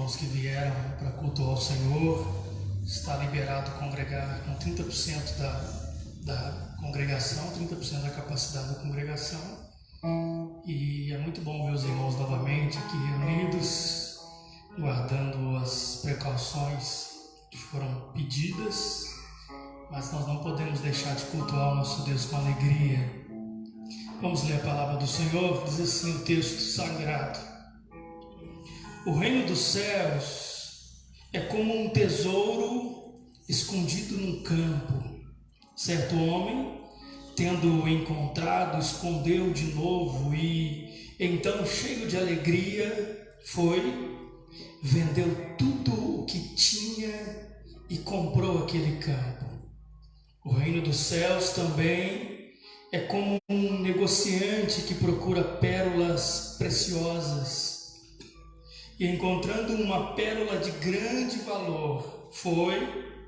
irmãos que vieram para cultuar o Senhor. Está liberado congregar com 30% da congregação, 30% da capacidade da congregação. E é muito bom ver os irmãos novamente aqui reunidos, guardando as precauções que foram pedidas, mas nós não podemos deixar de cultuar o nosso Deus com alegria. Vamos ler a palavra do Senhor. Diz assim o texto sagrado: o reino dos céus é como um tesouro escondido num campo. Certo homem, tendo-o encontrado, escondeu de novo e, então, cheio de alegria, foi, vendeu tudo o que tinha e comprou aquele campo. O reino dos céus também é como um negociante que procura pérolas preciosas e, encontrando uma pérola de grande valor, foi,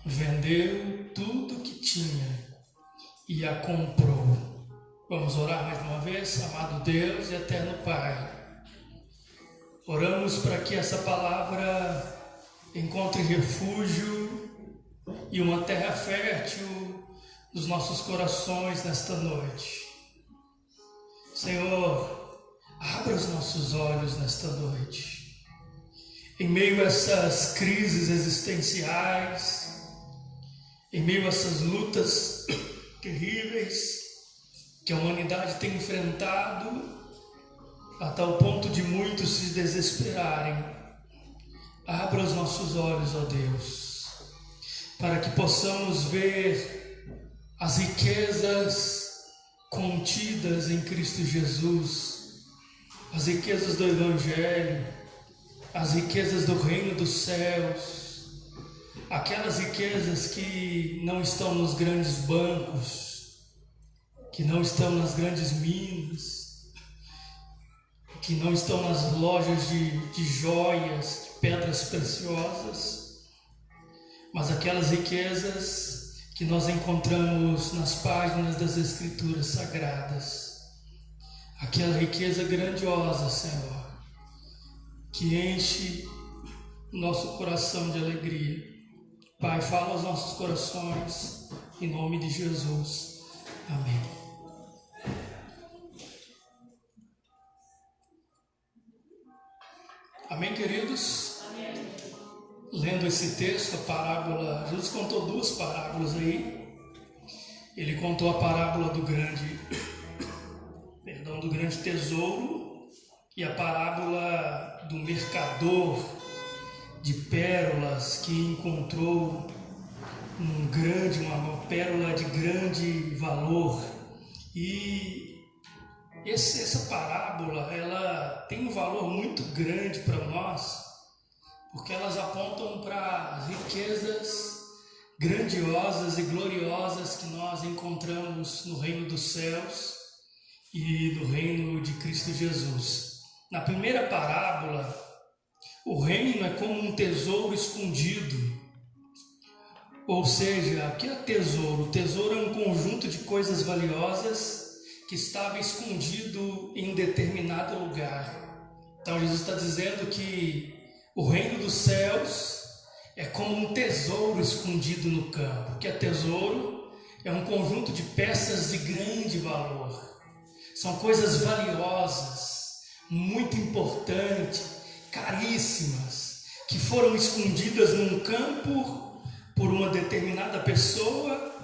vendeu tudo que tinha e a comprou. Vamos orar mais uma vez. Amado Deus e eterno Pai, oramos para que essa palavra encontre refúgio e uma terra fértil nos nossos corações nesta noite. Senhor, abra os nossos olhos nesta noite. Em meio a essas crises existenciais, em meio a essas lutas terríveis que a humanidade tem enfrentado, a tal ponto de muitos se desesperarem, abra os nossos olhos, ó Deus, para que possamos ver as riquezas contidas em Cristo Jesus, as riquezas do Evangelho, as riquezas do reino dos céus, aquelas riquezas que não estão nos grandes bancos, que não estão nas grandes minas, que não estão nas lojas de joias, de pedras preciosas, mas aquelas riquezas que nós encontramos nas páginas das Escrituras Sagradas, aquela riqueza grandiosa, Senhor, que enche o nosso coração de alegria. Pai, fala aos nossos corações, em nome de Jesus. Amém. Amém, queridos? Amém. Lendo esse texto, a parábola, Jesus contou duas parábolas aí. Ele contou a parábola do grande tesouro e a parábola do mercador de pérolas que encontrou uma pérola de grande valor. E essa parábola, ela tem um valor muito grande para nós, porque elas apontam para riquezas grandiosas e gloriosas que nós encontramos no reino dos céus e no reino de Cristo Jesus. Na primeira parábola, o reino é como um tesouro escondido. Ou seja, o que é tesouro? O tesouro é um conjunto de coisas valiosas que estava escondido em determinado lugar. Então Jesus está dizendo que o reino dos céus é como um tesouro escondido no campo. O que é tesouro? É um conjunto de peças de grande valor. São coisas valiosas, muito importantes, caríssimas, que foram escondidas num campo por uma determinada pessoa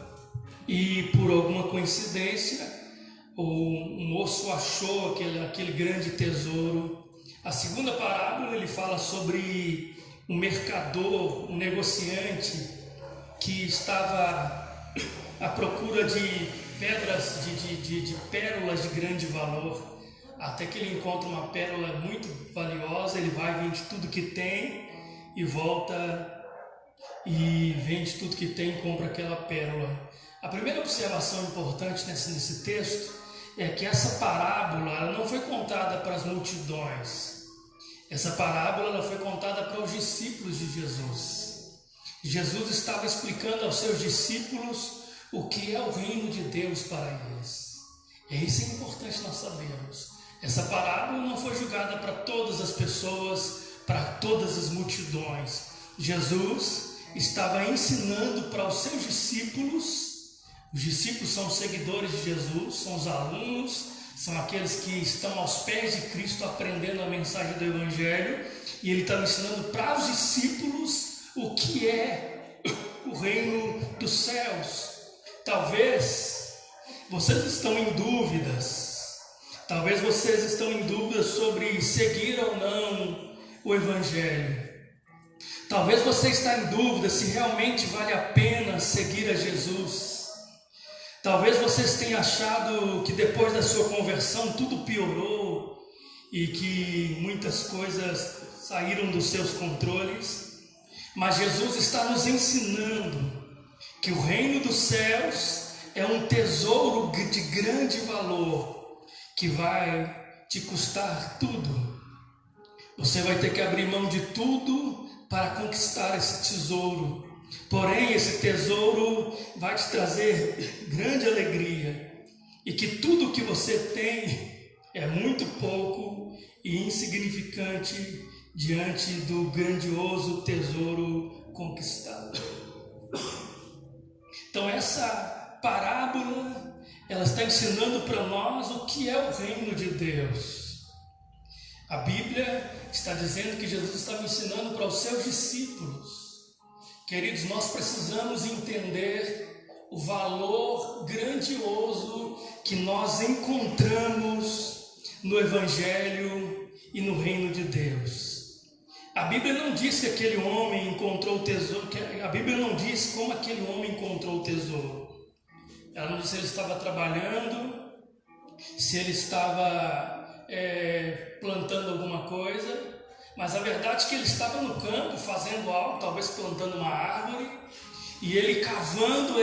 e por alguma coincidência o moço achou aquele grande tesouro. A segunda parábola ele fala sobre um mercador, um negociante que estava à procura de pedras, de pérolas de grande valor, até que ele encontra uma pérola muito valiosa. Ele vai, vende tudo que tem e volta e vende tudo que tem e compra aquela pérola. A primeira observação importante nesse texto é que essa parábola ela não foi contada para as multidões. Essa parábola ela foi contada para os discípulos de Jesus. Jesus estava explicando aos seus discípulos o que é o reino de Deus para eles. E isso é importante nós sabermos. Essa parábola não foi julgada para todas as pessoas, para todas as multidões. Jesus estava ensinando para os seus discípulos. Os discípulos são os seguidores de Jesus, são os alunos, são aqueles que estão aos pés de Cristo aprendendo a mensagem do Evangelho. E ele estava ensinando para os discípulos o que é o reino dos céus. Talvez vocês estão em dúvidas. Talvez vocês estão em dúvidas sobre seguir ou não o Evangelho. Talvez você está em dúvida se realmente vale a pena seguir a Jesus. Talvez vocês tenham achado que depois da sua conversão tudo piorou e que muitas coisas saíram dos seus controles. Mas Jesus está nos ensinando que o reino dos céus é um tesouro de grande valor que vai te custar tudo. Você vai ter que abrir mão de tudo para conquistar esse tesouro. Porém, esse tesouro vai te trazer grande alegria, e que tudo que você tem é muito pouco e insignificante diante do grandioso tesouro conquistado. Então essa parábola, ela está ensinando para nós o que é o reino de Deus. A Bíblia está dizendo que Jesus estava ensinando para os seus discípulos. Queridos, nós precisamos entender o valor grandioso que nós encontramos no Evangelho e no reino de Deus. A Bíblia não diz que aquele homem encontrou o tesouro, a Bíblia não diz como aquele homem encontrou o tesouro. Ela não diz se ele estava trabalhando, se ele estava plantando alguma coisa. Mas a verdade é que ele estava no campo fazendo algo, talvez plantando uma árvore, e ele cavando,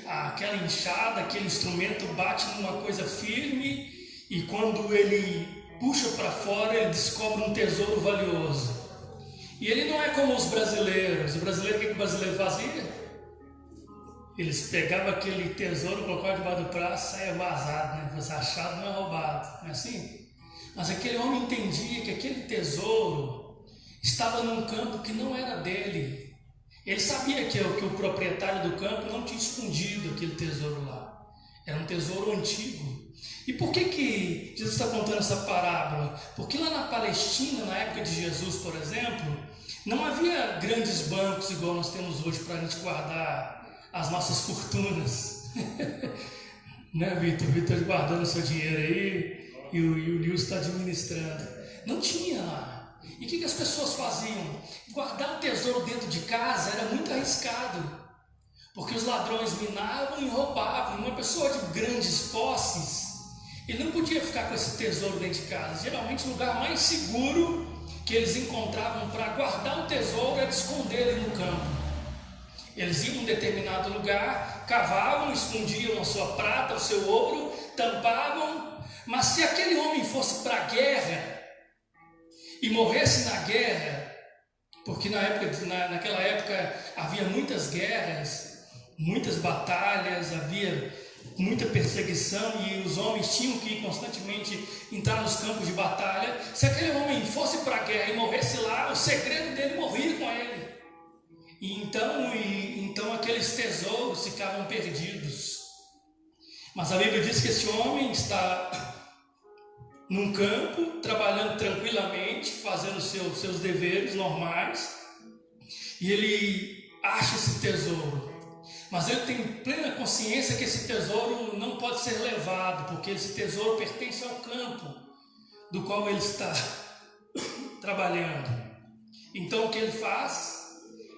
aquela enxada, aquele instrumento bate numa coisa firme, e quando ele puxa para fora, ele descobre um tesouro valioso. E ele não é como os brasileiros. O brasileiro, o que o brasileiro fazia? Eles pegavam aquele tesouro, colocavam debaixo do braço, saia vazado, né? Você achado não é roubado, não é assim? Mas aquele homem entendia que aquele tesouro estava num campo que não era dele. Ele sabia que o proprietário do campo não tinha escondido aquele tesouro lá. Era um tesouro antigo. E por que Jesus está contando essa parábola? Porque lá na Palestina, na época de Jesus, por exemplo, não havia grandes bancos igual nós temos hoje para a gente guardar as nossas fortunas. Né, Vitor? Vitor guardando o seu dinheiro aí. E o Nilson está administrando. Não tinha lá. E o que as pessoas faziam? Guardar o tesouro dentro de casa era muito arriscado, porque os ladrões minavam e roubavam. Uma pessoa de grandes posses, ele não podia ficar com esse tesouro dentro de casa. Geralmente o lugar mais seguro que eles encontravam para guardar o tesouro era esconder ele no campo. Eles iam em um determinado lugar, cavavam, escondiam a sua prata, o seu ouro, tampavam. Mas se aquele homem fosse para a guerra e morresse na guerra, porque naquela época havia muitas guerras, muitas batalhas, havia muita perseguição e os homens tinham que constantemente entrar nos campos de batalha. Se aquele homem fosse para a guerra e morresse lá, o segredo dele morria com ele. E então aqueles tesouros ficavam perdidos. Mas a Bíblia diz que esse homem está num campo, trabalhando tranquilamente, fazendo seus deveres normais, e ele acha esse tesouro. Mas ele tem plena consciência que esse tesouro não pode ser levado, porque esse tesouro pertence ao campo do qual ele está trabalhando. Então o que ele faz?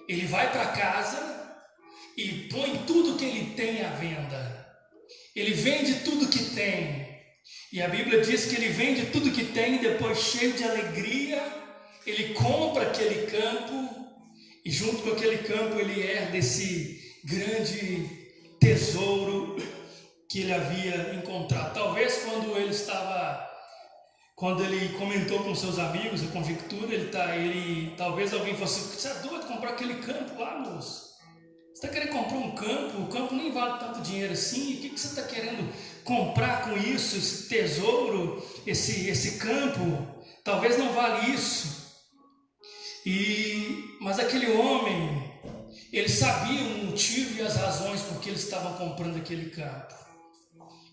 Ele vai para casa e põe tudo que ele tem à venda. Ele vende tudo que tem. E a Bíblia diz que ele vende tudo que tem e depois, cheio de alegria, ele compra aquele campo e junto com aquele campo ele herda esse grande tesouro que ele havia encontrado. Talvez quando ele comentou com seus amigos, a conjectura, talvez alguém fosse: você é doido comprar aquele campo lá, moço? Você está querendo comprar um campo? O campo nem vale tanto dinheiro assim. O que você está querendo comprar com isso? Esse tesouro, esse campo? Talvez não vale isso. Mas aquele homem, ele sabia o motivo e as razões por que ele estava comprando aquele campo.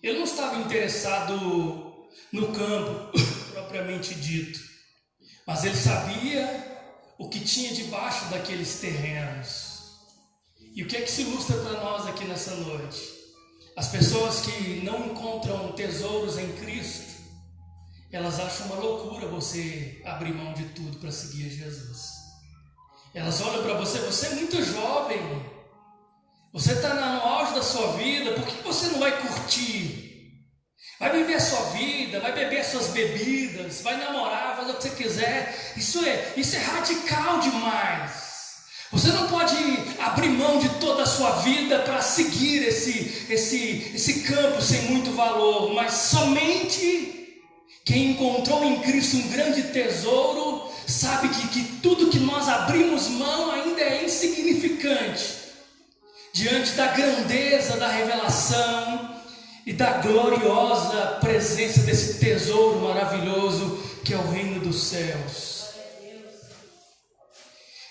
Ele não estava interessado no campo propriamente dito, mas ele sabia o que tinha debaixo daqueles terrenos. E o que é que se ilustra para nós aqui nessa noite? As pessoas que não encontram tesouros em Cristo, elas acham uma loucura você abrir mão de tudo para seguir Jesus. Elas olham para você, você é muito jovem, você está no auge da sua vida, por que você não vai curtir? Vai viver a sua vida, vai beber as suas bebidas, vai namorar, fazer o que você quiser. Isso é radical demais. Você não pode abrir mão de toda a sua vida para seguir esse campo sem muito valor, mas somente quem encontrou em Cristo um grande tesouro sabe que tudo que nós abrimos mão ainda é insignificante diante da grandeza da revelação e da gloriosa presença desse tesouro maravilhoso que é o reino dos céus.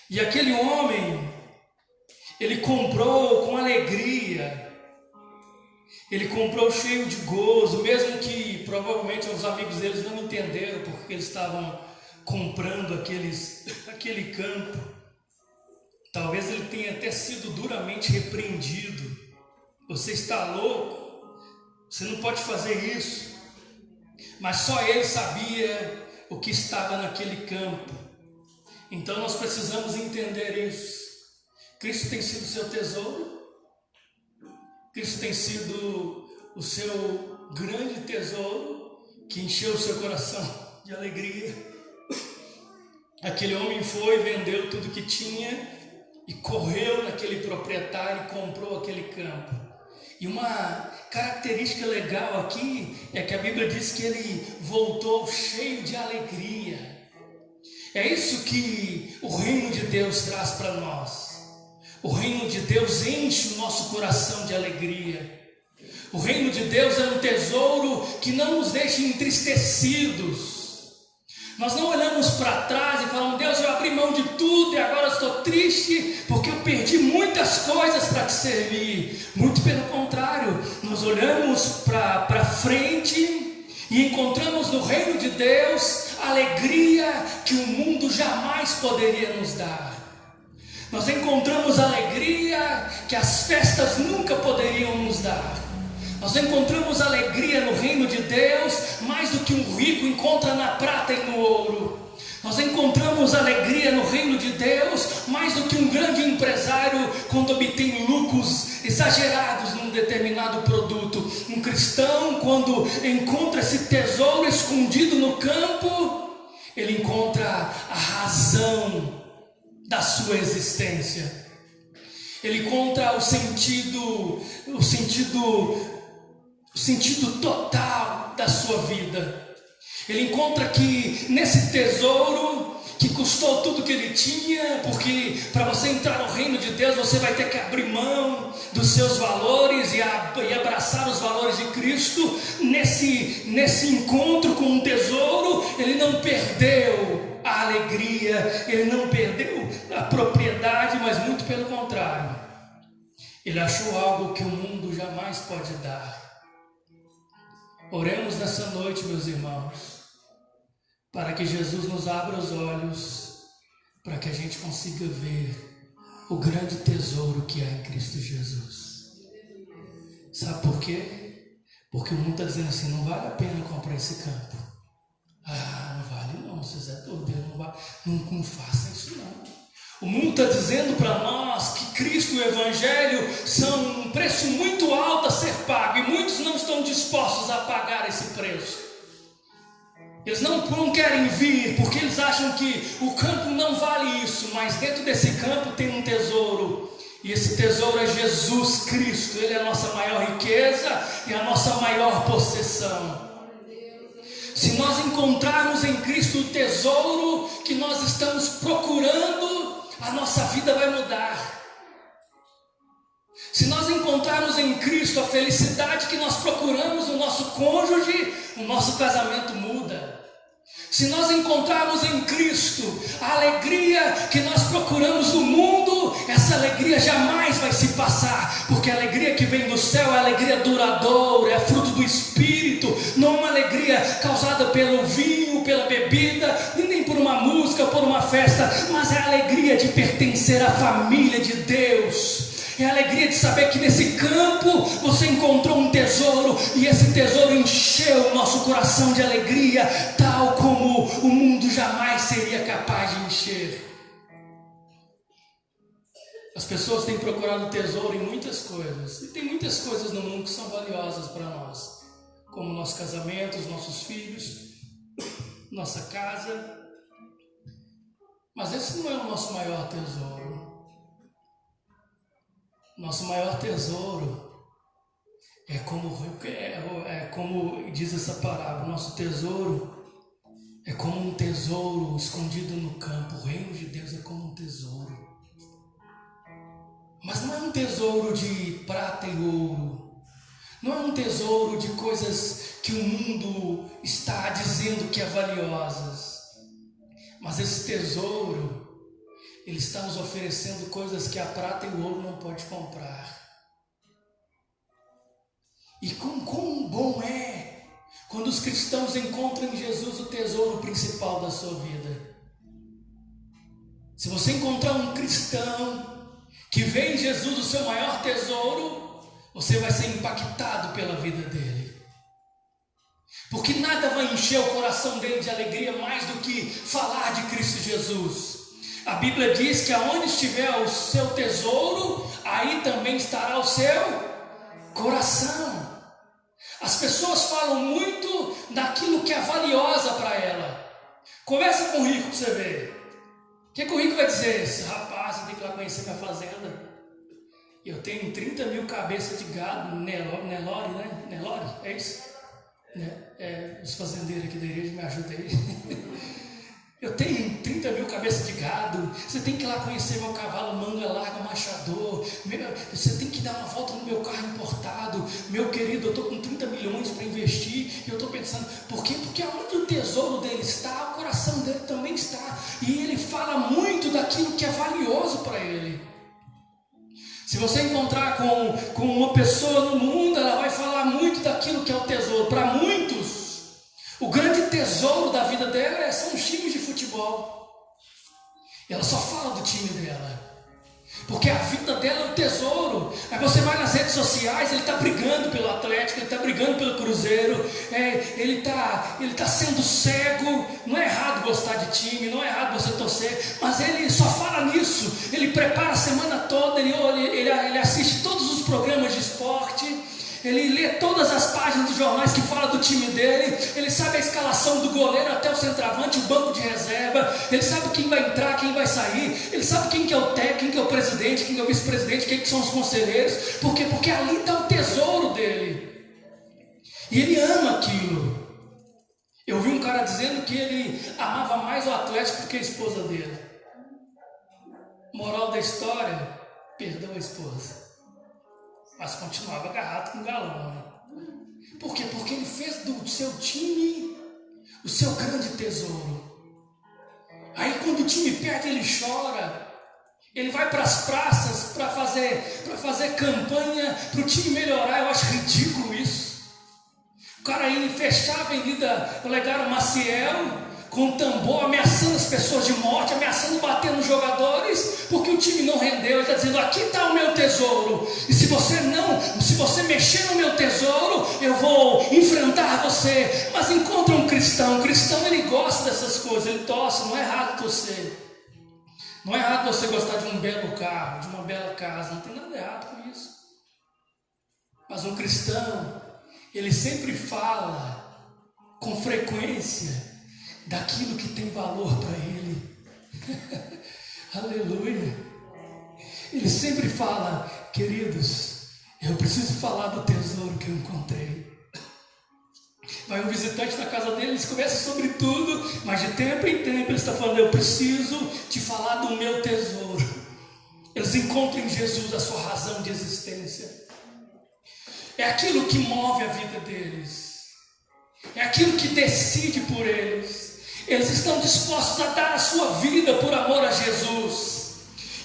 E aquele homem, ele comprou com alegria, ele comprou cheio de gozo, mesmo que provavelmente os amigos deles não entenderam porque eles estavam comprando aquele campo. Talvez ele tenha até sido duramente repreendido. Você está louco? Você não pode fazer isso. Mas só ele sabia o que estava naquele campo. Então nós precisamos entender isso. Cristo tem sido o seu tesouro. Cristo tem sido o seu grande tesouro que encheu o seu coração de alegria. Aquele homem foi, vendeu tudo que tinha e correu naquele proprietário e comprou aquele campo. E uma característica legal aqui é que a Bíblia diz que ele voltou cheio de alegria. É isso que o reino de Deus traz para nós. O reino de Deus enche o nosso coração de alegria. O reino de Deus é um tesouro que não nos deixa entristecidos. Nós não olhamos para trás e falamos: Deus, eu abri mão de tudo e agora estou triste porque eu perdi muitas coisas para te servir. Muito pelo contrário, nós olhamos para frente e encontramos no reino de Deus a alegria que o mundo jamais poderia nos dar. Nós encontramos a alegria que as festas nunca poderiam nos dar. Nós encontramos alegria no reino de Deus mais do que um rico encontra na prata e no ouro. Nós encontramos alegria no reino de Deus mais do que um grande empresário quando obtém lucros exagerados num determinado produto. Um cristão, quando encontra esse tesouro escondido no campo, ele encontra a razão da sua existência. Ele encontra o sentido total da sua vida. Ele encontra que nesse tesouro que custou tudo que ele tinha, porque para você entrar no reino de Deus você vai ter que abrir mão dos seus valores e abraçar os valores de Cristo. Nesse encontro com um tesouro, ele não perdeu a alegria, ele não perdeu a propriedade, mas muito pelo contrário, ele achou algo que o mundo jamais pode dar. Oremos nessa noite, meus irmãos, para que Jesus nos abra os olhos, para que a gente consiga ver o grande tesouro que há em Cristo Jesus. Sabe por quê? Porque o mundo está dizendo assim: não vale a pena comprar esse campo. Não vale não, vocês é doido, não vale, não faça isso não. O mundo está dizendo para nós que Cristo e o Evangelho são um preço muito alto a ser pago, e muitos não estão dispostos a pagar esse preço. Eles não querem vir porque eles acham que o campo não vale isso, mas dentro desse campo tem um tesouro, e esse tesouro é Jesus Cristo. Ele é a nossa maior riqueza e a nossa maior possessão. Se nós encontrarmos em Cristo o tesouro que nós estamos procurando, a nossa vida vai mudar. Se nós encontrarmos em Cristo a felicidade que nós procuramos no nosso cônjuge, o nosso casamento muda. Se nós encontrarmos em Cristo a alegria que nós procuramos no mundo, essa alegria jamais vai se passar, porque a alegria que vem do céu é a alegria duradoura, é fruto do Espírito, não é uma alegria causada pelo vinho, pela bebida, nem por uma música, por uma festa, mas é a alegria de pertencer à família de Deus. É a alegria de saber que nesse campo você encontrou um tesouro, e esse tesouro encheu o nosso coração de alegria, tal como o mundo jamais seria capaz de encher. As pessoas têm procurado tesouro em muitas coisas, e tem muitas coisas no mundo que são valiosas para nós, como nosso casamento, os nossos filhos, nossa casa, mas esse não é o nosso maior tesouro. Nosso maior tesouro é como diz essa parábola, nosso tesouro é como um tesouro escondido no campo. O reino de Deus é como um tesouro, mas não é um tesouro de prata e ouro, não é um tesouro de coisas que o mundo está dizendo que é valiosas, mas esse tesouro, ele está nos oferecendo coisas que a prata e o ouro não pode comprar. E quão bom é quando os cristãos encontram em Jesus o tesouro principal da sua vida. Se você encontrar um cristão que vê em Jesus o seu maior tesouro, você vai ser impactado pela vida dele. Porque nada vai encher o coração dele de alegria mais do que falar de Cristo Jesus. A Bíblia diz que aonde estiver o seu tesouro, aí também estará o seu coração. As pessoas falam muito daquilo que é valiosa para ela. Conversa com o rico para você ver. O que o rico vai dizer? Esse rapaz, você tem que ir lá conhecer minha fazenda. Eu tenho 30 mil cabeças de gado, Nelore, né? Nelore, é isso? Os fazendeiros aqui da igreja me ajudam aí. Eu tenho 30 mil cabeças de gado, você tem que ir lá conhecer meu cavalo manga larga machador, você tem que dar uma volta no meu carro importado, meu querido, eu estou com 30 milhões para investir, e eu estou pensando, por quê? Porque onde o tesouro dele está, o coração dele também está, e ele fala muito daquilo que é valioso para ele. Se você encontrar com uma pessoa no mundo, ela vai falar muito daquilo que é o tesouro. Para muitos, o grande tesouro da vida dela são os times de futebol. Ela só fala do time dela, porque a vida dela é o tesouro. Aí você vai nas redes sociais, ele está brigando pelo Atlético, ele está brigando pelo Cruzeiro, ele tá sendo cego. Não é errado gostar de time, não é errado você torcer, mas ele só fala nisso. Ele prepara a semana toda, ele assiste todos os programas de esporte, ele lê todas as páginas dos jornais que falam do time dele, ele sabe a escalação do goleiro até o centroavante, o banco de reserva, ele sabe quem vai entrar, quem vai sair, ele sabe quem que é o técnico, quem que é o presidente, quem que é o vice-presidente, quem que são os conselheiros. Por quê? Porque ali está o tesouro dele, e ele ama aquilo. Eu vi um cara dizendo que ele amava mais o Atlético do que a esposa dele. Moral da história, perdeu a esposa, mas continuava agarrado com o galão, né? Por quê? Porque ele fez do seu time o seu grande tesouro. Aí quando o time perde, ele chora. Ele vai para as praças para fazer campanha para o time melhorar. Eu acho ridículo isso. O cara aí fechar a Avenida Olegário Maciel com tambor, ameaçando as pessoas de morte, ameaçando bater nos jogadores, porque o time não rendeu. Ele está dizendo, aqui está o meu tesouro, e se você mexer no meu tesouro, eu vou enfrentar você. Mas encontra um cristão, ele gosta dessas coisas, ele torce. Não é errado torcer, não é errado você gostar de um belo carro, de uma bela casa, não tem nada errado com isso. Mas um cristão, ele sempre fala com frequência daquilo que tem valor para ele. Aleluia. Ele sempre fala, queridos, eu preciso falar do tesouro que eu encontrei. Vai um visitante na casa dele, eles conversam sobre tudo, mas de tempo em tempo ele está falando, eu preciso te falar do meu tesouro. Eles encontram em Jesus a sua razão de existência. É aquilo que move a vida deles, é aquilo que decide por eles. Eles estão dispostos a dar a sua vida por amor a Jesus.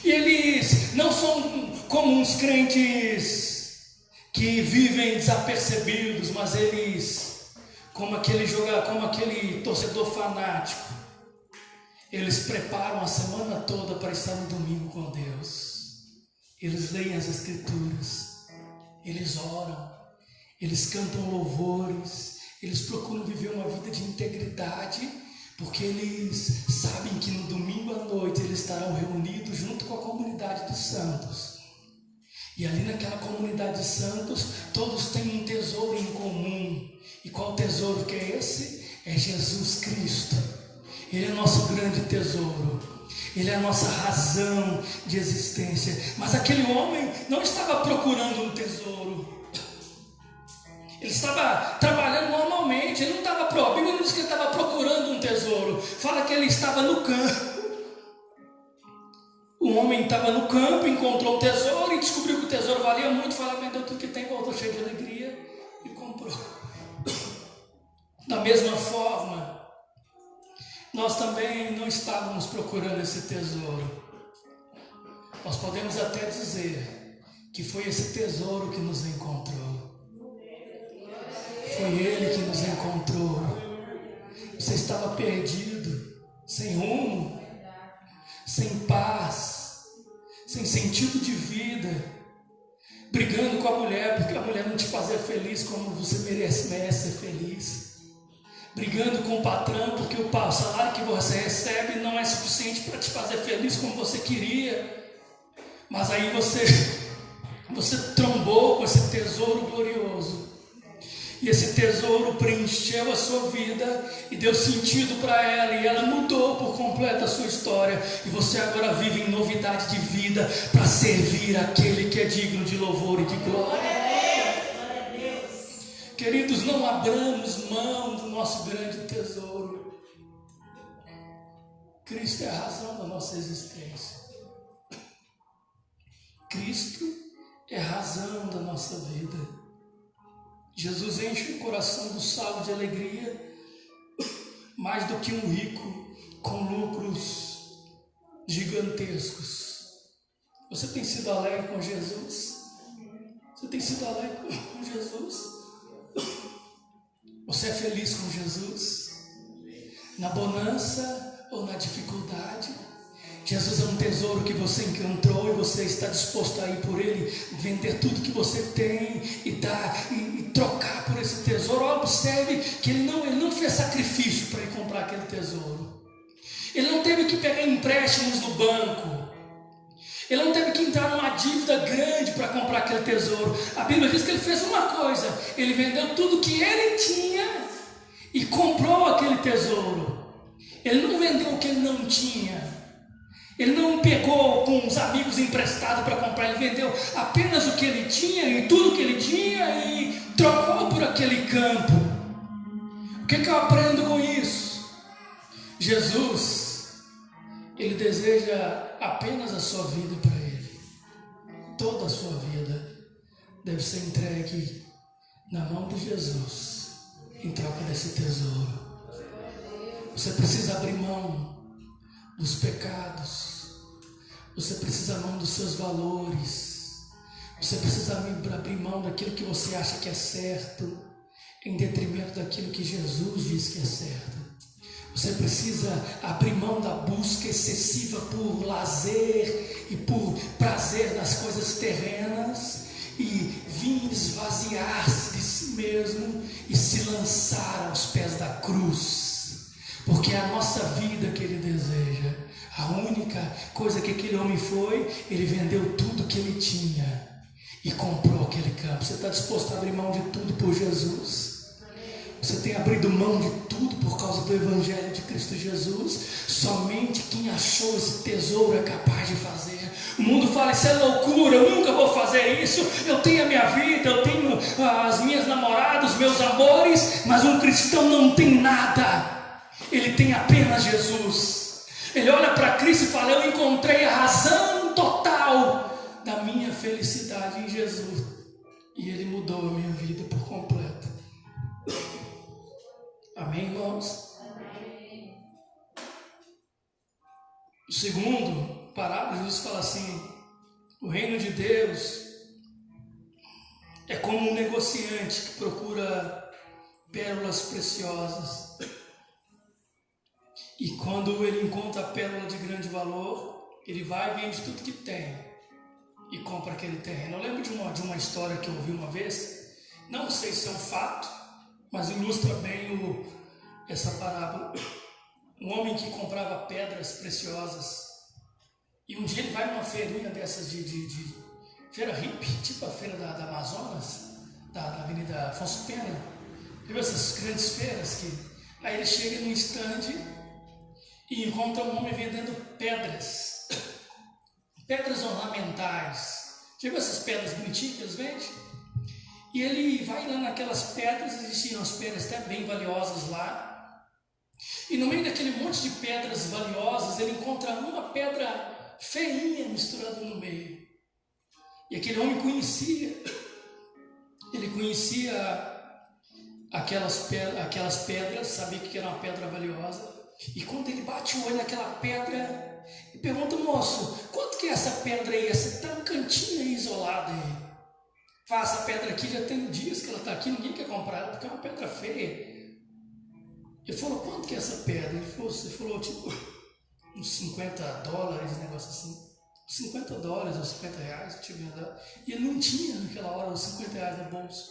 E eles não são como uns crentes que vivem desapercebidos, mas eles, como aquele torcedor fanático, eles preparam a semana toda para estar no domingo com Deus. Eles leem as Escrituras, eles oram, eles cantam louvores, eles procuram viver uma vida de integridade, porque eles sabem que no domingo à noite eles estarão reunidos junto com a comunidade dos santos. E ali naquela comunidade de santos, todos têm um tesouro em comum. E qual tesouro que é esse? É Jesus Cristo. Ele é nosso grande tesouro. Ele é a nossa razão de existência. Mas aquele homem não estava procurando um tesouro. Ele estava trabalhando normalmente. Ele não estava a Bíblia não diz que ele estava procurando um tesouro. Fala que ele estava no campo. O homem estava no campo, encontrou um tesouro e descobriu que o tesouro valia muito. Fala, vendeu tudo que tem, voltou cheio de alegria e comprou. Da mesma forma, nós também não estávamos procurando esse tesouro. Nós podemos até dizer que foi esse tesouro que nos encontrou. Foi Ele que nos encontrou. Você estava perdido, sem rumo, sem paz, sem sentido de vida, brigando com a mulher, porque a mulher não te fazia feliz como você merece ser feliz. Brigando com o patrão, porque o salário que você recebe não é suficiente para te fazer feliz como você queria. Mas aí você trombou com esse tesouro glorioso. E esse tesouro preencheu a sua vida e deu sentido para ela. E ela mudou por completo a sua história. E você agora vive em novidade de vida para servir aquele que é digno de louvor e de glória. Queridos, não abramos mão do nosso grande tesouro. Cristo é a razão da nossa existência. Cristo é a razão da nossa vida. Jesus enche o coração do salvo de alegria, mais do que um rico com lucros gigantescos. Você tem sido alegre com Jesus? Você tem sido alegre com Jesus? Você é feliz com Jesus? Na bonança ou na dificuldade? Jesus é um tesouro que você encontrou e você está disposto a ir por ele, vender tudo que você tem e trocar por esse tesouro. Observe que ele não fez sacrifício para ele comprar aquele tesouro. Ele não teve que pegar empréstimos no banco. Ele não teve que entrar numa dívida grande para comprar aquele tesouro. A Bíblia diz que ele fez uma coisa: ele vendeu tudo que ele tinha e comprou aquele tesouro. Ele não vendeu o que ele não tinha. Ele não pegou com os amigos emprestado para comprar. Ele vendeu apenas o que ele tinha e tudo que ele tinha e trocou por aquele campo. O que eu aprendo com isso? Jesus, ele deseja apenas a sua vida para ele. Toda a sua vida deve ser entregue na mão de Jesus em troca desse tesouro. Você precisa abrir mão dos pecados. Você precisa abrir mão dos seus valores. Você precisa abrir mão daquilo que você acha que é certo, em detrimento daquilo que Jesus diz que é certo. Você precisa abrir mão da busca excessiva por lazer e por prazer nas coisas terrenas e vir esvaziar-se de si mesmo e se lançar aos pés da cruz. Porque é a nossa vida que ele deseja. A única coisa que aquele homem foi, ele vendeu tudo que ele tinha e comprou aquele campo. Você está disposto a abrir mão de tudo por Jesus? Você tem abrido mão de tudo por causa do Evangelho de Cristo Jesus? Somente quem achou esse tesouro é capaz de fazer. O mundo fala, isso é loucura, eu nunca vou fazer isso. Eu tenho a minha vida, eu tenho as minhas namoradas, os meus amores. Mas um cristão não tem nada. Ele tem apenas Jesus. Ele olha para Cristo e fala, eu encontrei a razão total da minha felicidade em Jesus. E ele mudou a minha vida por completo. Amém, irmãos? Amém. O segundo parábola, Jesus fala assim: o reino de Deus é como um negociante que procura pérolas preciosas. E quando ele encontra a pérola de grande valor, ele vai e vende tudo que tem e compra aquele terreno. Eu lembro de uma história que eu ouvi uma vez, não sei se é um fato, mas ilustra bem essa parábola. Um homem que comprava pedras preciosas, e um dia ele vai numa feirinha dessas de feira hippie, tipo a feira da Amazonas, da Avenida Afonso Pena. Viu essas grandes feiras aí ele chega num estande e encontra um homem vendendo pedras ornamentais. Já viu essas pedras bonitinhas que eles vendem? E ele vai lá naquelas pedras, existiam as pedras até bem valiosas lá, e no meio daquele monte de pedras valiosas, ele encontra uma pedra feinha misturada no meio. E aquele homem conhecia aquelas pedras, sabia que era uma pedra valiosa. E quando ele bate o olho naquela pedra, ele pergunta: moço, quanto que é essa pedra aí? Essa tá um cantinho aí isolada aí. Fala: essa pedra aqui já tem dias que ela está aqui, ninguém quer comprar ela porque é uma pedra feia. Ele falou: quanto que é essa pedra? Você falou tipo uns $50, negócio assim. $50 ou R$50 que tinha vendado. E ele não tinha naquela hora os R$50 no bolso.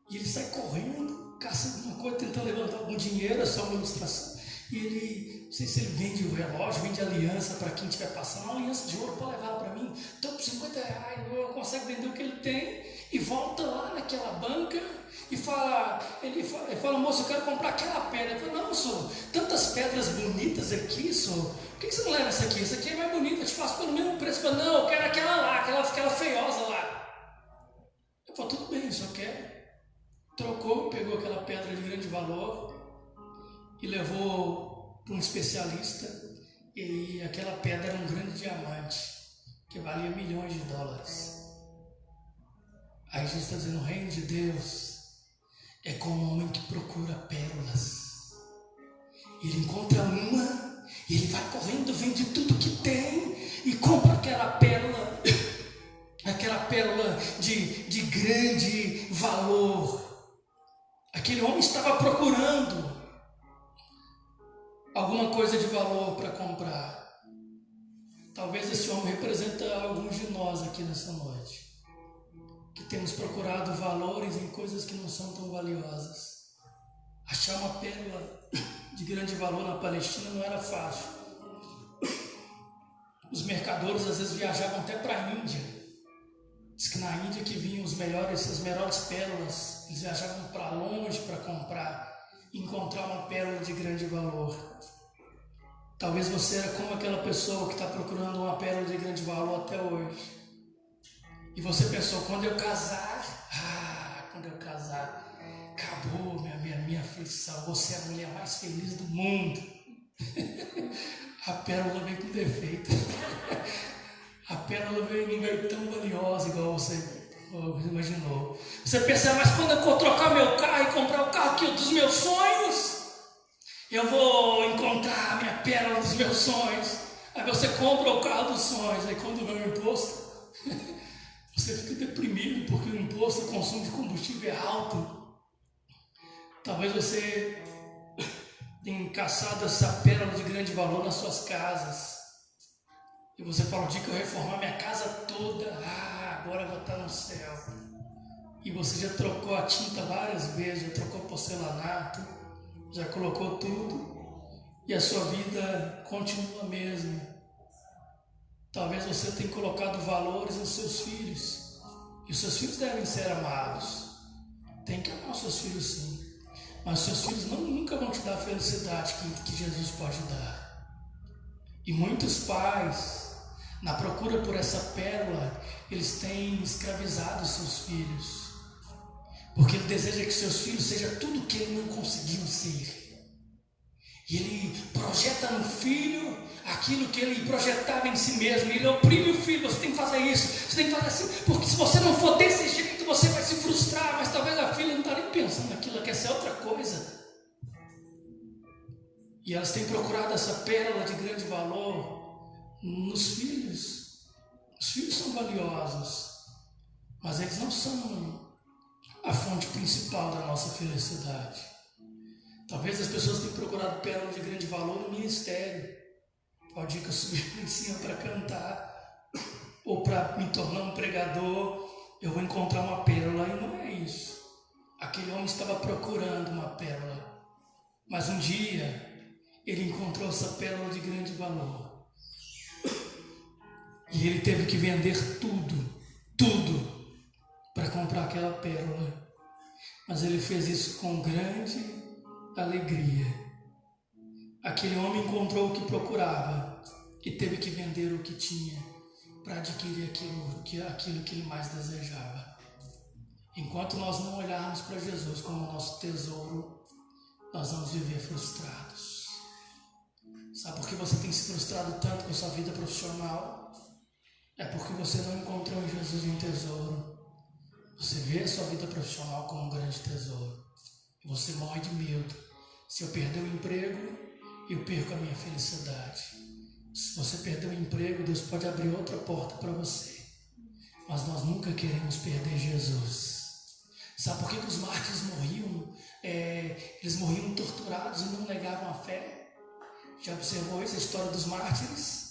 E ele sai correndo, caçando alguma coisa, tentando levantar algum dinheiro, é só uma ilustração. E ele, não sei se ele vende o relógio, vende aliança para quem estiver passando, uma aliança de ouro para levar para mim. Estou por R$50, eu consigo vender o que ele tem. E volta lá naquela banca e fala, ele fala: moço, eu quero comprar aquela pedra. Ele fala: não, senhor, tantas pedras bonitas aqui, senhor, por que você não leva essa aqui? Essa aqui é mais bonita, eu te faço pelo mesmo preço. Ele fala: não, eu quero aquela lá, aquela feiosa lá. Eu falo: tudo bem, o senhor quer? Trocou, pegou aquela pedra de grande valor e levou para um especialista, e aquela pedra era um grande diamante que valia $milhões. Aí Jesus está dizendo: o reino de Deus é como um homem que procura pérolas. Ele encontra uma, e ele vai correndo, vende tudo que tem e compra aquela pérola de grande valor. Aquele homem estava procurando alguma coisa de valor para comprar. Talvez esse homem representa alguns de nós aqui nessa noite, que temos procurado valores em coisas que não são tão valiosas. Achar uma pérola de grande valor na Palestina não era fácil. Os mercadores às vezes viajavam até para a Índia. Diz que na Índia que vinham as melhores pérolas. Eles viajavam para longe para comprar e encontrar uma pérola de grande valor. Talvez você era como aquela pessoa que está procurando uma pérola de grande valor até hoje. E você pensou: quando eu casar, acabou minha aflição, você é a mulher mais feliz do mundo. A pérola veio com defeito. A pérola não veio tão valiosa igual você imaginou. Você pensa: mas quando eu trocar meu carro e comprar o carro aqui dos meus sonhos, eu vou encontrar a minha pérola dos meus sonhos. Aí você compra o carro dos sonhos, aí quando vem o imposto, você fica deprimido porque o imposto, o consumo de combustível é alto. Talvez você tenha caçado essa pérola de grande valor nas suas casas. E você fala: o dia que eu reformar minha casa toda, agora eu vou estar no céu. E você já trocou a tinta várias vezes, já trocou porcelanato, já colocou tudo, e a sua vida continua a mesma. Talvez você tenha colocado valores nos seus filhos, e os seus filhos devem ser amados. Tem que amar os seus filhos, sim, mas os seus filhos nunca vão te dar a felicidade que Jesus pode dar. E muitos pais, na procura por essa pérola, eles têm escravizado os seus filhos, porque ele deseja que seus filhos sejam tudo o que ele não conseguiu ser. E ele projeta no filho aquilo que ele projetava em si mesmo. Ele oprime o filho: você tem que fazer isso, você tem que fazer assim, porque se você não for desse jeito, você vai se frustrar. Mas talvez a filha não está nem pensando naquilo, ela quer ser outra coisa. E elas têm procurado essa pérola de grande valor nos filhos. Os filhos são valiosos, mas eles não são a fonte principal da nossa felicidade. Talvez as pessoas tenham procurado pérolas de grande valor no ministério. Pode ir que eu subi em cima para cantar, ou para me tornar um pregador, eu vou encontrar uma pérola, e não é isso. Aquele homem estava procurando uma pérola, mas um dia ele encontrou essa pérola de grande valor. E ele teve que vender tudo, para comprar aquela pérola. Mas ele fez isso com grande alegria. Aquele homem encontrou o que procurava e teve que vender o que tinha para adquirir aquilo que ele mais desejava. Enquanto nós não olharmos para Jesus como nosso tesouro, nós vamos viver frustrados. Sabe por que você tem se frustrado tanto com a sua vida profissional? É porque você não encontrou em Jesus um tesouro. Você vê a sua vida profissional como um grande tesouro. E você morre de medo. Se eu perder o emprego, eu perco a minha felicidade. Se você perder o emprego, Deus pode abrir outra porta para você. Mas nós nunca queremos perder Jesus. Sabe por que os mártires morriam? Eles morriam torturados e não negavam a fé. Já observou isso, a história dos mártires?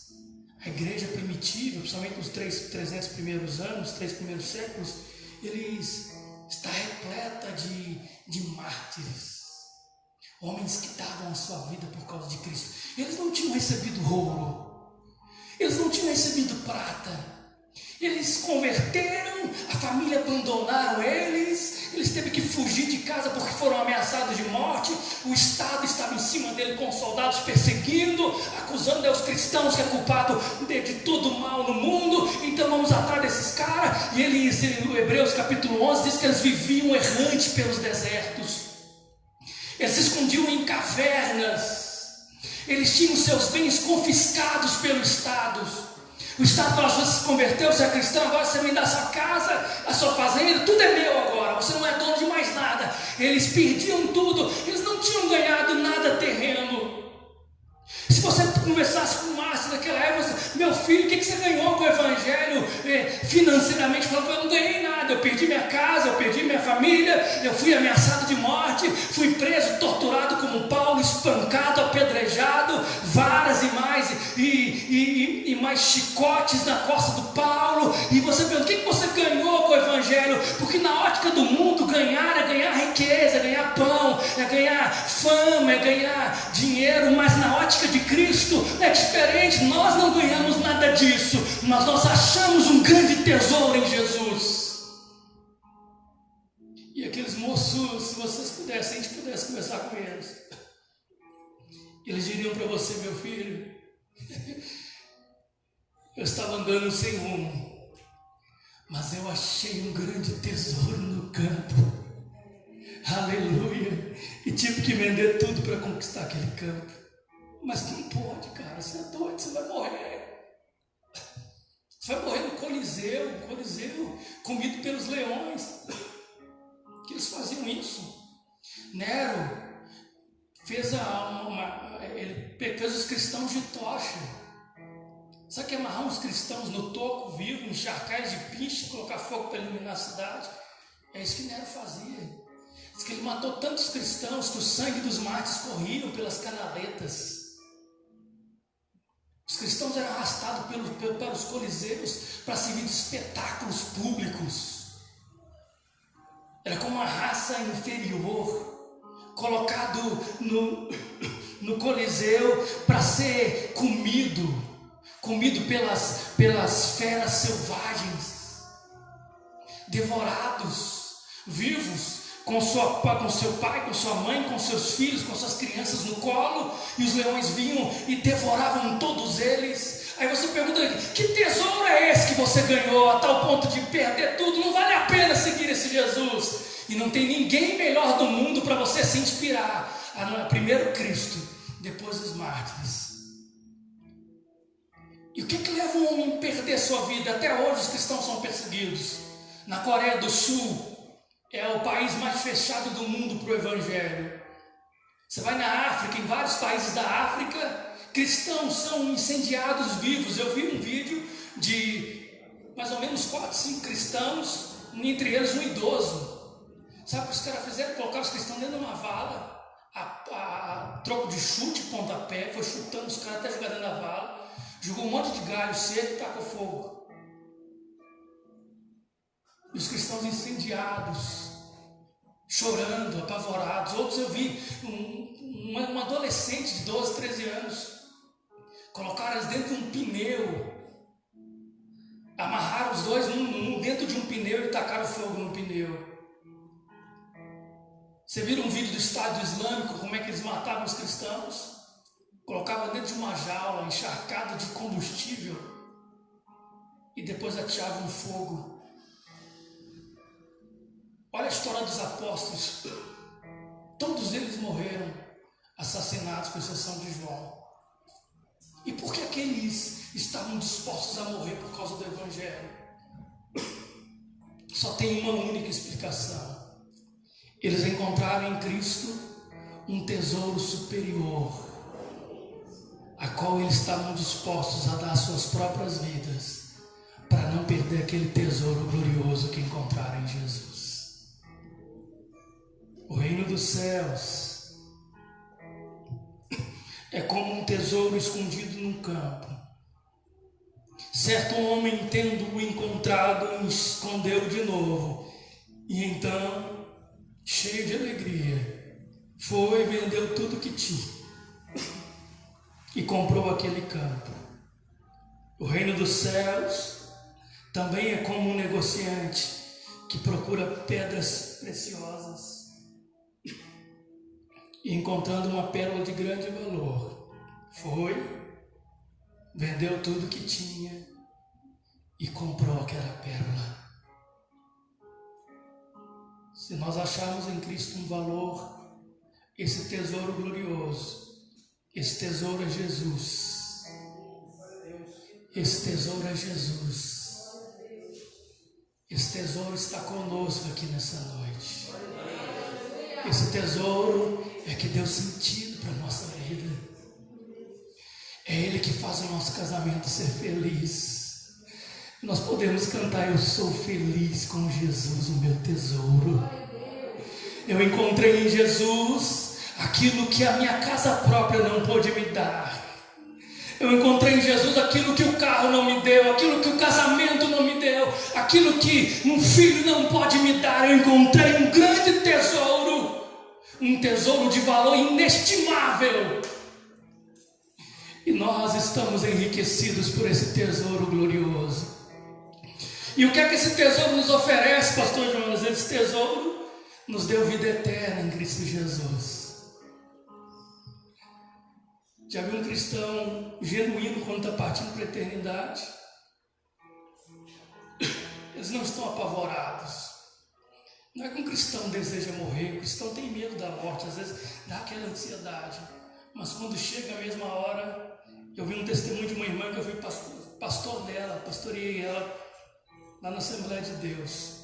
A igreja primitiva, principalmente nos 300 primeiros anos, 3 primeiros séculos, está repleta de mártires. Homens que davam a sua vida por causa de Cristo. Eles não tinham recebido ouro. Eles não tinham recebido prata. Eles converteram, a família abandonaram eles teve que fugir de casa porque foram ameaçados de morte. O Estado estava em cima dele com soldados perseguindo, acusando os cristãos que é culpado de todo o mal no mundo. Então vamos atrás desses caras. E no Hebreus capítulo 11 diz que eles viviam errantes pelos desertos. Eles se escondiam em cavernas. Eles tinham seus bens confiscados pelo Estado. O Estado falou: você se converteu, você é cristão, agora você me dá a sua casa, a sua fazenda, tudo é meu agora, você não é dono de mais nada. Eles perdiam tudo, eles não tinham ganhado nada terreno. Se você conversasse com o Márcio naquela época, meu filho, o que você ganhou com o Evangelho financeiramente? Falando: eu não ganhei nada, eu perdi minha casa, eu perdi minha família, eu fui ameaçado de morte, fui preso, torturado como Paulo, espancado, apedrejado, varas e mais chicotes na costa do Paulo. E você pergunta: o que você ganhou com o Evangelho? Porque na ótica do mundo, ganhar é ganhar riqueza, é ganhar pão, é ganhar fama, é ganhar dinheiro, mas na ótica de Cristo é diferente. Nós não ganhamos nada disso, mas nós achamos um grande tesouro em Jesus. E aqueles moços, se vocês pudessem, a gente pudesse conversar com eles, eles diriam para você: meu filho, eu estava andando sem rumo, mas eu achei um grande tesouro no campo. Aleluia! E tive que vender tudo para conquistar aquele campo. Mas não pode, cara, você é doido, você vai morrer. Você vai morrer no Coliseu, comido pelos leões. Que eles faziam isso. Nero fez ele fez os cristãos de tocha. Sabe que amarrar os cristãos no toco vivo, encharcar eles de pinche, colocar fogo para iluminar a cidade? É isso que Nero fazia. Diz que ele matou tantos cristãos que o sangue dos mártires corriam pelas canaletas. Os cristãos eram arrastados pelos coliseus para servir de espetáculos públicos. Era como uma raça inferior, colocado no coliseu para ser comido pelas feras selvagens, devorados, vivos, com seu pai, com sua mãe, com seus filhos, com suas crianças no colo, e os leões vinham e devoravam todos eles. Aí você pergunta: que tesouro é esse que você ganhou a tal ponto de perder tudo? Não vale a pena seguir esse Jesus. E não tem ninguém melhor do mundo para você se inspirar. Primeiro Cristo, depois os mártires. E o que leva um homem a perder sua vida? Até hoje os cristãos são perseguidos. Na Coreia do Sul, é o país mais fechado do mundo para o Evangelho. Você vai na África, em vários países da África, Cristãos são incendiados vivos. Eu vi um vídeo de mais ou menos 4, 5 cristãos, entre eles um idoso. Sabe o que os caras fizeram? Colocaram os cristãos dentro de uma vala, a troco de chute, pontapé, foi chutando os caras até jogar dentro da vala, jogou um monte de galho seco e tacou fogo. E os cristãos incendiados, chorando, apavorados. Outros eu vi um adolescente de 12, 13 anos, colocaram eles dentro de um pneu, amarraram os dois dentro de um pneu e tacaram fogo no pneu. Você viu um vídeo do Estado Islâmico, como é que eles matavam os cristãos? Colocavam dentro de uma jaula encharcada de combustível e depois ateavam fogo. Olha a história dos apóstolos. Todos eles morreram assassinados, com exceção de João. E por que aqueles estavam dispostos a morrer por causa do Evangelho? Só tem uma única explicação. Eles encontraram em Cristo um tesouro superior, a qual eles estavam dispostos a dar suas próprias vidas, para não perder aquele tesouro glorioso que encontraram em Jesus. O reino dos céus é como um tesouro escondido num campo. Certo homem, tendo-o encontrado, escondeu de novo, e então, cheio de alegria, foi e vendeu tudo que tinha e comprou aquele campo. O reino dos céus também é como um negociante que procura pedras preciosas e, encontrando uma pérola de grande valor, foi, vendeu tudo que tinha e comprou aquela pérola. Se nós acharmos em Cristo um valor, esse tesouro glorioso, esse tesouro é Jesus. Esse tesouro é Jesus. Esse tesouro está conosco aqui nessa noite. Esse tesouro é que deu sentido para a nossa vida. É Ele que faz o nosso casamento ser feliz. Nós podemos cantar: eu sou feliz com Jesus, o meu tesouro. Eu encontrei em Jesus aquilo que a minha casa própria não pôde me dar. Eu encontrei em Jesus aquilo que o carro não me deu, aquilo que o casamento não me deu, aquilo que um filho não pode me dar. Eu encontrei um grande tesouro, um tesouro de valor inestimável. E nós estamos enriquecidos por esse tesouro glorioso. E o que é que esse tesouro nos oferece, pastor Jonas? Esse tesouro nos deu vida eterna em Cristo Jesus. Já viu um cristão genuíno quando está partindo para a eternidade? Eles não estão apavorados. Não é que um cristão deseja morrer, o cristão tem medo da morte, às vezes dá aquela ansiedade. Mas quando chega a mesma hora, eu vi um testemunho de uma irmã que eu fui pastor dela, pastoreei ela lá na Assembleia de Deus.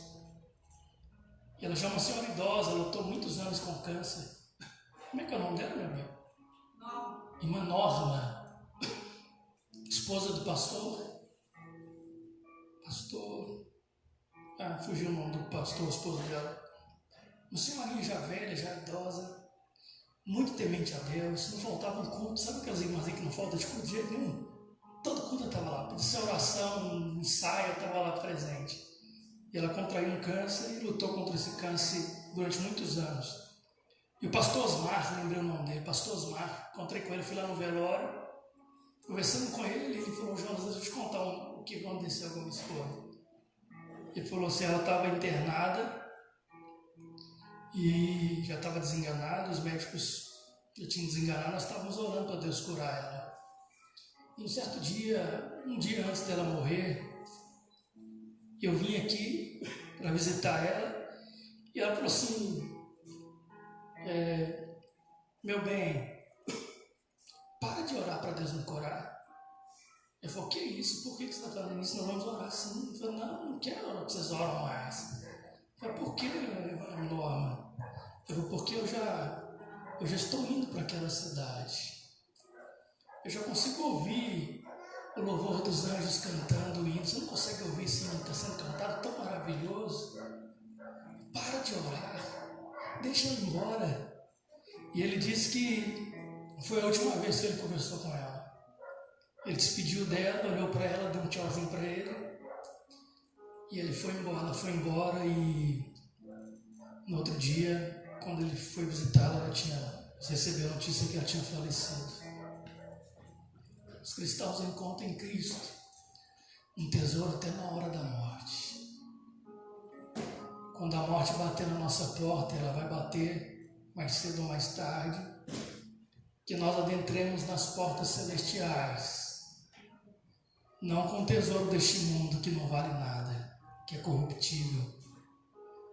E ela já é uma senhora idosa, lutou muitos anos com câncer. Como é que é o nome dela, meu amigo? Irmã Norma, esposa do pastor. Fugiu o nome do pastor, esposa dela. Uma senhorinha já velha, já idosa, muito temente a Deus, não faltava um culto. Sabe aquelas irmãzinhas que não falta de culto de jeito nenhum? Todo culto eu estava lá, pedia oração, ensaio, eu estava lá presente. E ela contraiu um câncer e lutou contra esse câncer durante muitos anos. E o pastor Osmar, lembrei o nome dele, pastor Osmar, encontrei com ele, fui lá no velório, conversando com ele, ele falou: Jonas, deixa eu te contar o que aconteceu com a minha esposa. Ele falou assim: ela estava internada e já estava desenganada, os médicos já tinham desenganado, nós estávamos orando para Deus curar ela. E um certo dia, um dia antes dela morrer, eu vim aqui para visitar ela e ela falou assim: meu bem, para de orar para Deus me curar. Eu falei: que isso? Por que você está falando isso? Nós vamos orar sim. Eu falei: não quero que vocês oram mais. Eu falei: por que, Norma? Eu falei: porque eu já estou indo para aquela cidade. Eu já consigo ouvir o louvor dos anjos cantando o hino. Você não consegue ouvir esse hino que está sendo cantado tão maravilhoso? Para de orar, deixa eu ir embora. E ele disse que foi a última vez que ele conversou com ela. Ele despediu dela, olhou para ela, deu um tchauzinho para ele. E ele foi embora, ela foi embora e no outro dia, quando ele foi visitá-la, recebeu a notícia que ela tinha falecido. Os cristãos encontram em Cristo um tesouro até na hora da morte. Quando a morte bater na nossa porta, ela vai bater mais cedo ou mais tarde, que nós adentremos nas portas celestiais, não com o tesouro deste mundo que não vale nada, que é corruptível,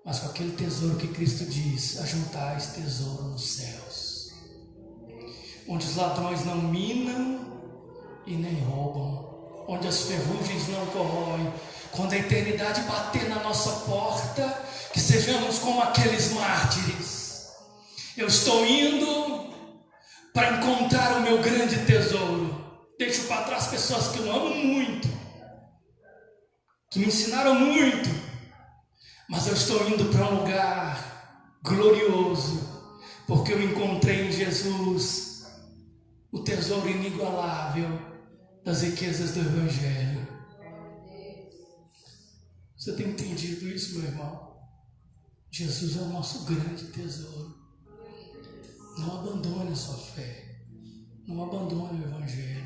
mas com aquele tesouro que Cristo diz: ajuntais tesouro nos céus, onde os ladrões não minam e nem roubam, onde as ferrugens não corroem. Quando a eternidade bater na nossa porta, que sejamos como aqueles mártires. Eu estou indo para encontrar o meu grande tesouro. Deixo para trás pessoas que eu amo muito, que me ensinaram muito, mas eu estou indo para um lugar glorioso, porque eu encontrei em Jesus o tesouro inigualável das riquezas do Evangelho. Você tem entendido isso, meu irmão? Jesus é o nosso grande tesouro. Não abandone a sua fé, não abandone o Evangelho,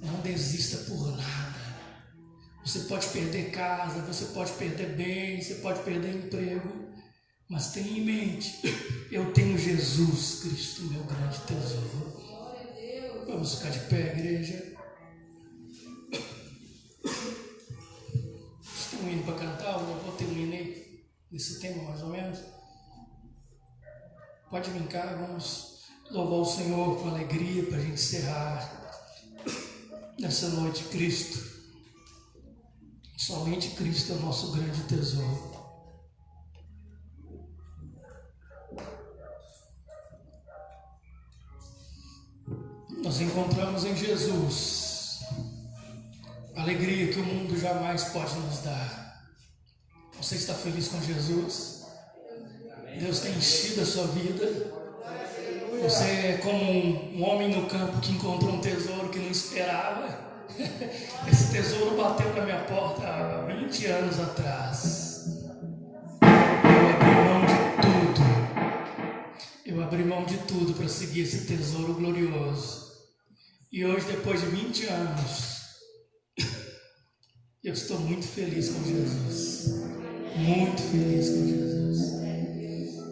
não desista por nada. Você pode perder casa, você pode perder bem, você pode perder emprego, mas tenha em mente: eu tenho Jesus Cristo, meu grande tesouro. Vamos ficar de pé, igreja. Vocês têm um hino para cantar? Eu vou ter um hino aí, nesse tema mais ou menos. Pode vir cá, vamos louvar o Senhor com alegria para a gente encerrar nessa noite. Cristo, somente Cristo é o nosso grande tesouro. Nós encontramos em Jesus a alegria que o mundo jamais pode nos dar. Você está feliz com Jesus? Deus tem enchido a sua vida. Você é como um homem no campo que encontrou um tesouro que não esperava. Esse tesouro bateu na minha porta há 20 anos atrás. Eu abri mão de tudo para seguir esse tesouro glorioso. E hoje, depois de 20 anos, eu estou muito feliz com Jesus. Muito feliz com Jesus.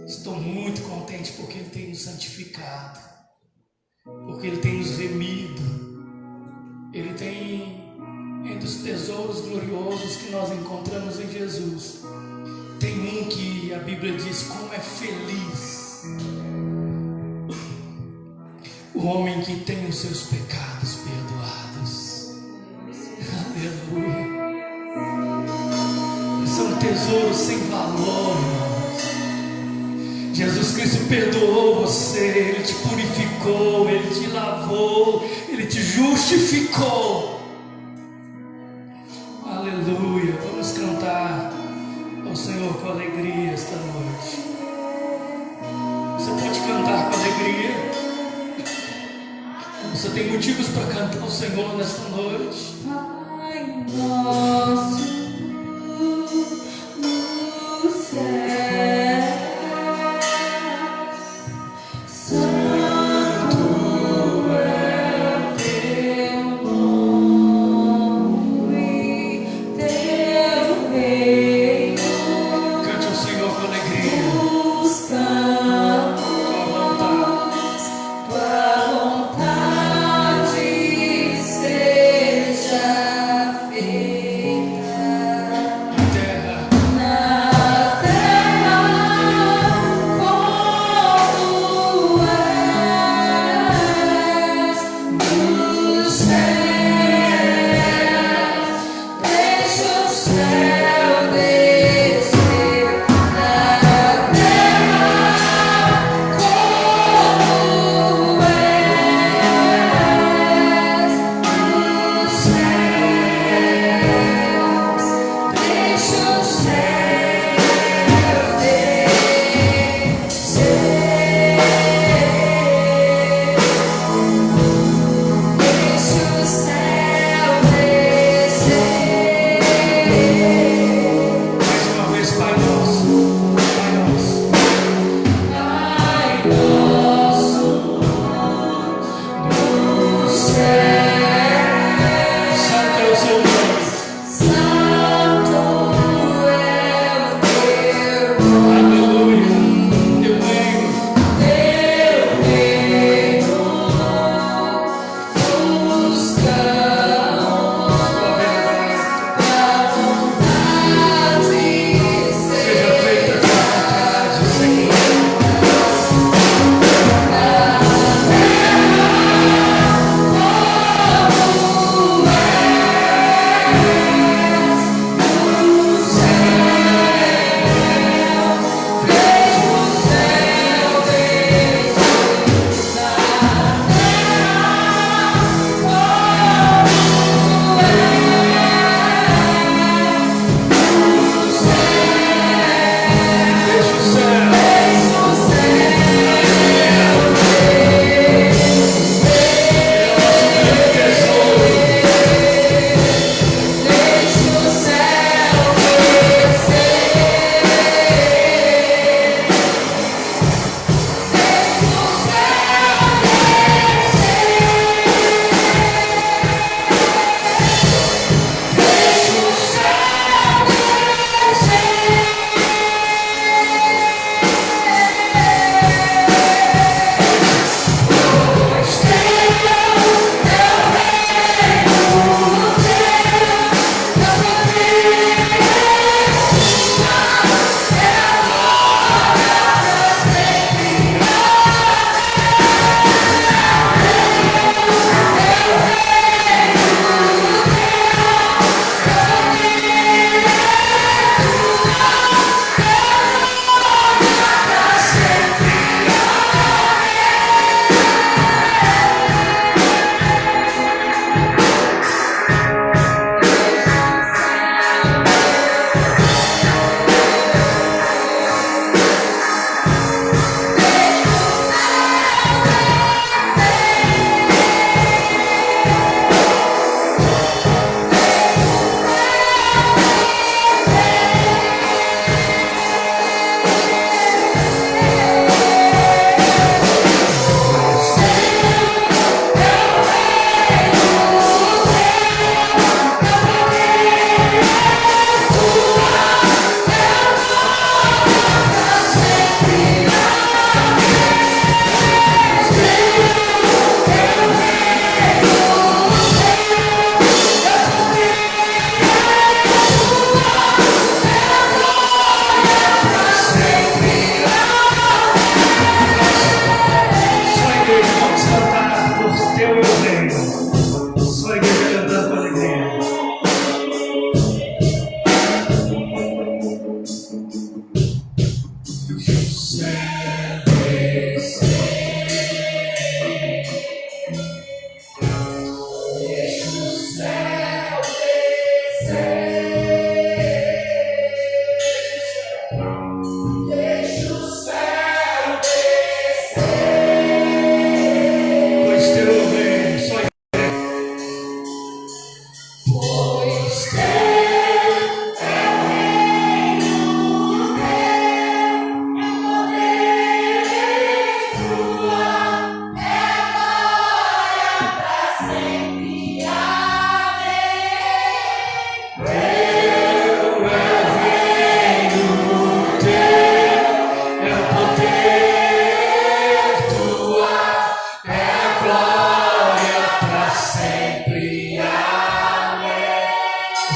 Estou muito contente porque Ele tem nos santificado, porque Ele tem nos remido. Ele tem, entre os tesouros gloriosos que nós encontramos em Jesus, tem um que a Bíblia diz como é feliz o homem que tem os seus pecados perdoados. Aleluia. São tesouros sem valor, irmãos. Jesus Cristo perdoou você, Ele te purificou, Ele te lavou, Ele te justificou. Aleluia. Vamos cantar ao Senhor com alegria esta noite. Você pode cantar com alegria. Você tem motivos para cantar ao Senhor nesta noite. Pai nosso no céu, santo é o teu nome, teu reino. Cante ao Senhor com alegria. Buscamos tua vontade seja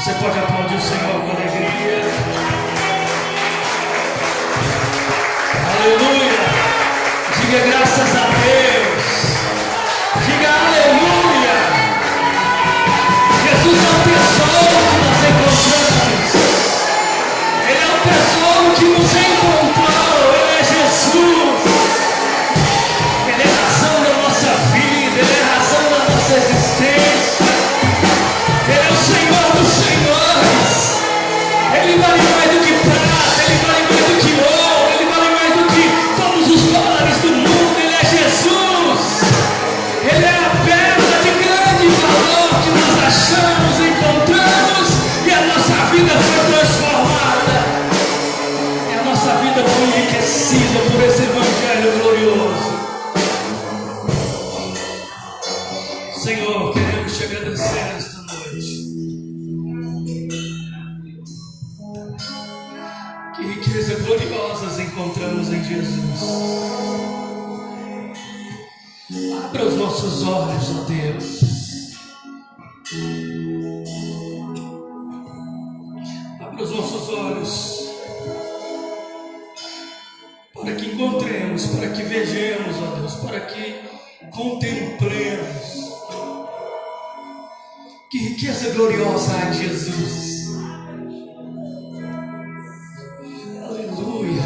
Você pode aplaudir o Senhor com alegria. Aleluia. Diga graças a Deus. Diga aleluia. Jesus é o tesouro que nós encontramos. Ele é o tesouro que nos encontrou. Ele é Jesus. Ele é a razão da nossa vida. Ele é a razão da nossa existência. Ele é o Senhor dos Senhores. Ele vale mais do que prata. Ele vale mais do que ouro. Ele vale mais do que todos os dólares do mundo. Ele é Jesus. Ele é a pérola de grande valor que nós achamos, encontramos, e a nossa vida foi transformada. E a nossa vida foi enriquecida por esse Evangelho glorioso. Senhor, queremos te agradecer esta noite. Que riqueza gloriosas encontramos em Jesus. Abra os nossos olhos, ó Deus. Abra os nossos olhos para que encontremos, para que vejamos, ó Deus, para que contemplemos. Que riqueza gloriosa há em Jesus. Aleluia.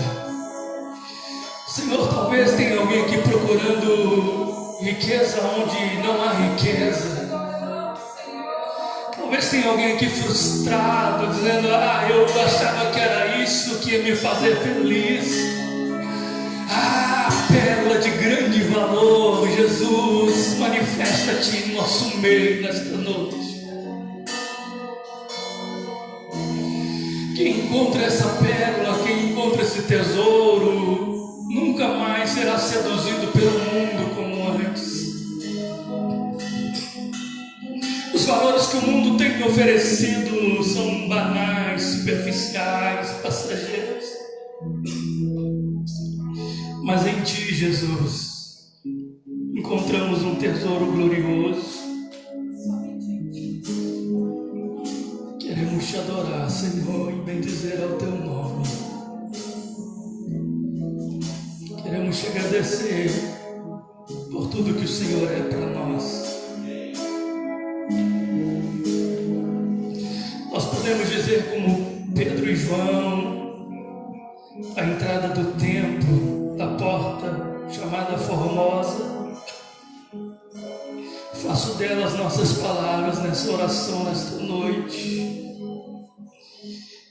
Senhor, talvez tenha alguém aqui procurando riqueza onde não há riqueza. Talvez tenha alguém aqui frustrado, dizendo: eu achava que era isso que ia me fazer feliz. Pérola de grande valor, Jesus, manifesta-te em nosso meio nesta noite. Quem encontra essa pérola, quem encontra esse tesouro, nunca mais será seduzido pelo mundo como antes. Os valores que o mundo tem me oferecido são banais, superficiais, passageiros. Mas em Ti, Jesus, encontramos um tesouro glorioso. Queremos Te adorar, Senhor, e bendizer ao Teu nome. Queremos Te agradecer por tudo que o Senhor é para nós. Nós podemos dizer como Pedro e João, a entrada do templo, da porta chamada Formosa. Faço delas nossas palavras nessa oração, nesta noite.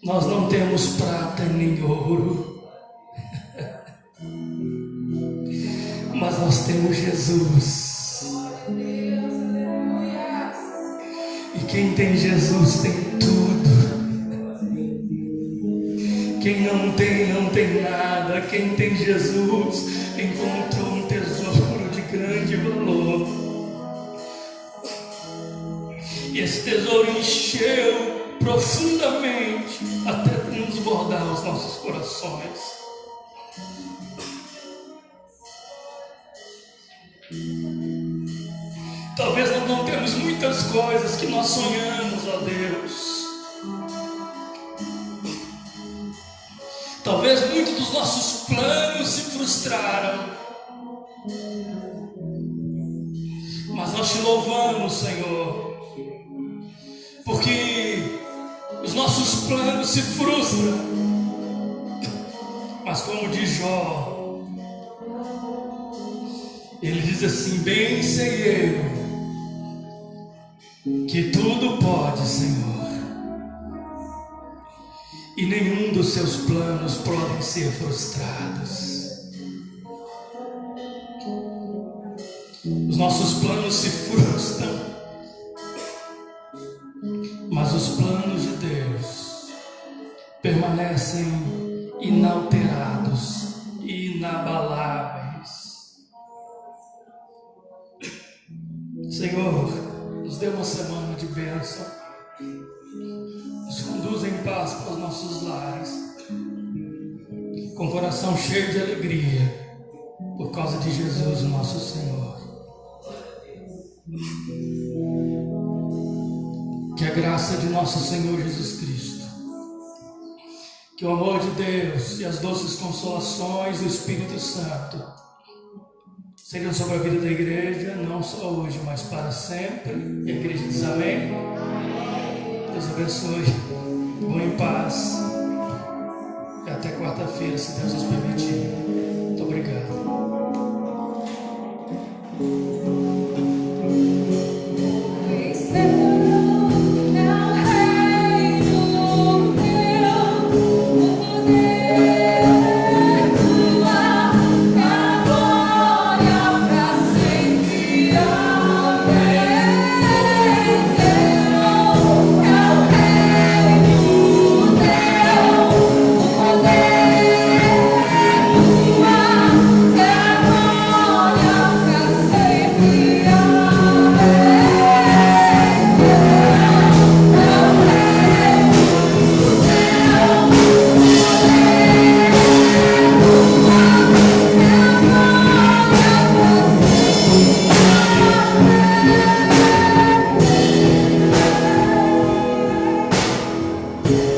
Nós não temos prata nem ouro, mas nós temos Jesus. E quem tem Jesus tem tudo. Quem não tem nada. Quem tem Jesus encontrou um tesouro de grande valor. E esse tesouro encheu profundamente até transbordar os nossos corações. Talvez nós não temos muitas coisas que nós sonhamos, ó Deus. Talvez muitos dos nossos planos se frustraram. Mas nós Te louvamos, Senhor, porque os nossos planos se frustram. Mas como diz Jó, ele diz assim: bem sei eu que tudo pode, Senhor, e nenhum dos Seus planos podem ser frustrados. Os nossos planos se frustram, mas os planos de Deus permanecem inalterados e inabaláveis. Senhor, nos dê uma semana de bênção. Nos conduza em paz para os nossos lares, com o coração cheio de alegria, por causa de Jesus, o nosso Senhor. Que Que a graça de nosso Senhor Jesus Cristo, que o amor de Deus e as doces consolações do Espírito Santo sejam sobre a vida da igreja, não só hoje, mas para sempre. E a igreja diz amém. Deus abençoe. Vão em paz. E até quarta-feira, se Deus nos permitir. Muito obrigado.